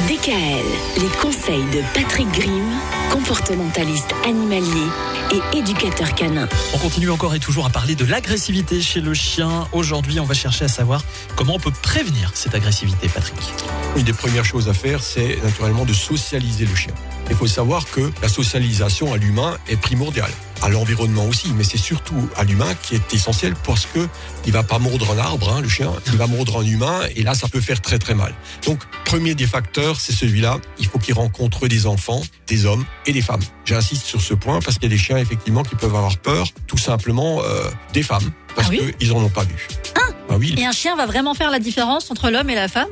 DKL, les conseils de Patrick Grimm, comportementaliste animalier et éducateur canin. On continue encore et toujours à parler de l'agressivité chez le chien. Aujourd'hui, on va chercher à savoir comment on peut prévenir cette agressivité, Patrick. Une des premières choses à faire, c'est naturellement de socialiser le chien. Il faut savoir que la socialisation à l'humain est primordiale. À l'environnement aussi, mais c'est surtout à l'humain qui est essentiel parce que il va pas mordre un arbre, le chien, il va mordre un humain et là ça peut faire très très mal. Donc premier des facteurs, c'est celui-là, il faut qu'il rencontre des enfants, des hommes et des femmes. J'insiste sur ce point parce qu'il y a des chiens effectivement qui peuvent avoir peur tout simplement des femmes parce qu'ils en ont pas vu. Oui. Et un chien va vraiment faire la différence entre l'homme et la femme,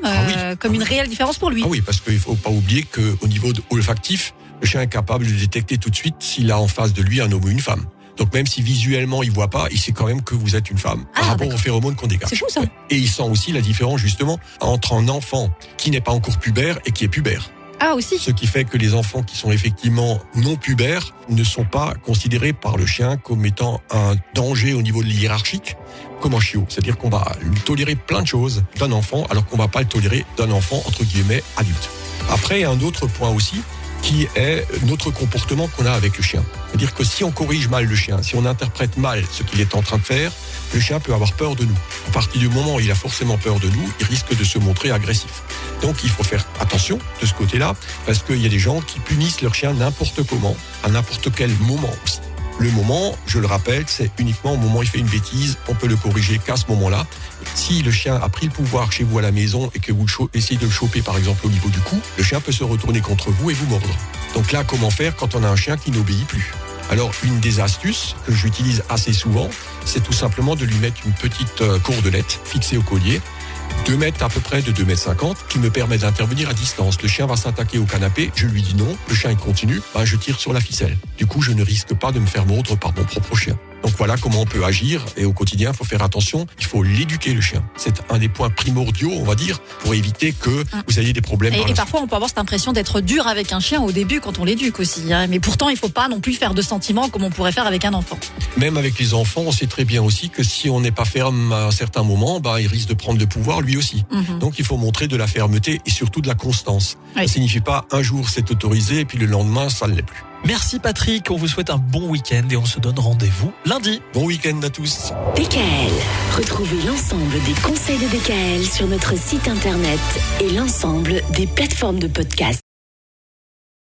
comme une réelle différence pour lui. Ah oui, parce qu'il faut pas oublier qu'au niveau olfactif, le chien est capable de détecter tout de suite s'il a en face de lui un homme ou une femme. Donc même si visuellement il voit pas, il sait quand même que vous êtes une femme par rapport aux phéromones qu'on dégage. C'est fou ça. Et il sent aussi la différence justement entre un enfant qui n'est pas encore pubère et qui est pubère. Ah aussi. Ce qui fait que les enfants qui sont effectivement non pubères ne sont pas considérés par le chien comme étant un danger au niveau de hiérarchique comme un chiot. C'est-à-dire qu'on va lui tolérer plein de choses d'un enfant alors qu'on va pas le tolérer d'un enfant entre guillemets adulte. Après, il y a un autre point aussi qui est notre comportement qu'on a avec le chien. C'est-à-dire que si on corrige mal le chien, si on interprète mal ce qu'il est en train de faire, le chien peut avoir peur de nous. À partir du moment où il a forcément peur de nous, il risque de se montrer agressif. Donc il faut faire attention de ce côté-là, parce qu'il y a des gens qui punissent leur chien n'importe comment, à n'importe quel moment aussi. Le moment, je le rappelle, c'est uniquement au moment où il fait une bêtise, on peut le corriger qu'à ce moment-là. Si le chien a pris le pouvoir chez vous à la maison et que vous essayez de le choper par exemple au niveau du cou, le chien peut se retourner contre vous et vous mordre. Donc là, comment faire quand on a un chien qui n'obéit plus ? Alors, une des astuces que j'utilise assez souvent, c'est tout simplement de lui mettre une petite cordelette fixée au collier, 2 mètres à peu près de 2,50 m, qui me permet d'intervenir à distance. Le chien va s'attaquer au canapé, je lui dis non, le chien il continue, je tire sur la ficelle. Du coup, je ne risque pas de me faire mordre par mon propre chien. Donc voilà comment on peut agir, et au quotidien, il faut faire attention, il faut l'éduquer le chien. C'est un des points primordiaux, on va dire, pour éviter que vous ayez des problèmes. Et parfois, on peut avoir cette impression d'être dur avec un chien au début quand on l'éduque aussi. Mais pourtant, il ne faut pas non plus faire de sentiments comme on pourrait faire avec un enfant. Même avec les enfants, on sait très bien aussi que si on n'est pas ferme à un certain moment, il risque de prendre le pouvoir lui aussi. Donc il faut montrer de la fermeté et surtout de la constance. Ça ne signifie pas un jour c'est autorisé et puis le lendemain ça ne l'est plus. Merci Patrick, on vous souhaite un bon week-end et on se donne rendez-vous lundi. Bon week-end à tous. DKL. Retrouvez l'ensemble des conseils de DKL sur notre site internet et l'ensemble des plateformes de podcast.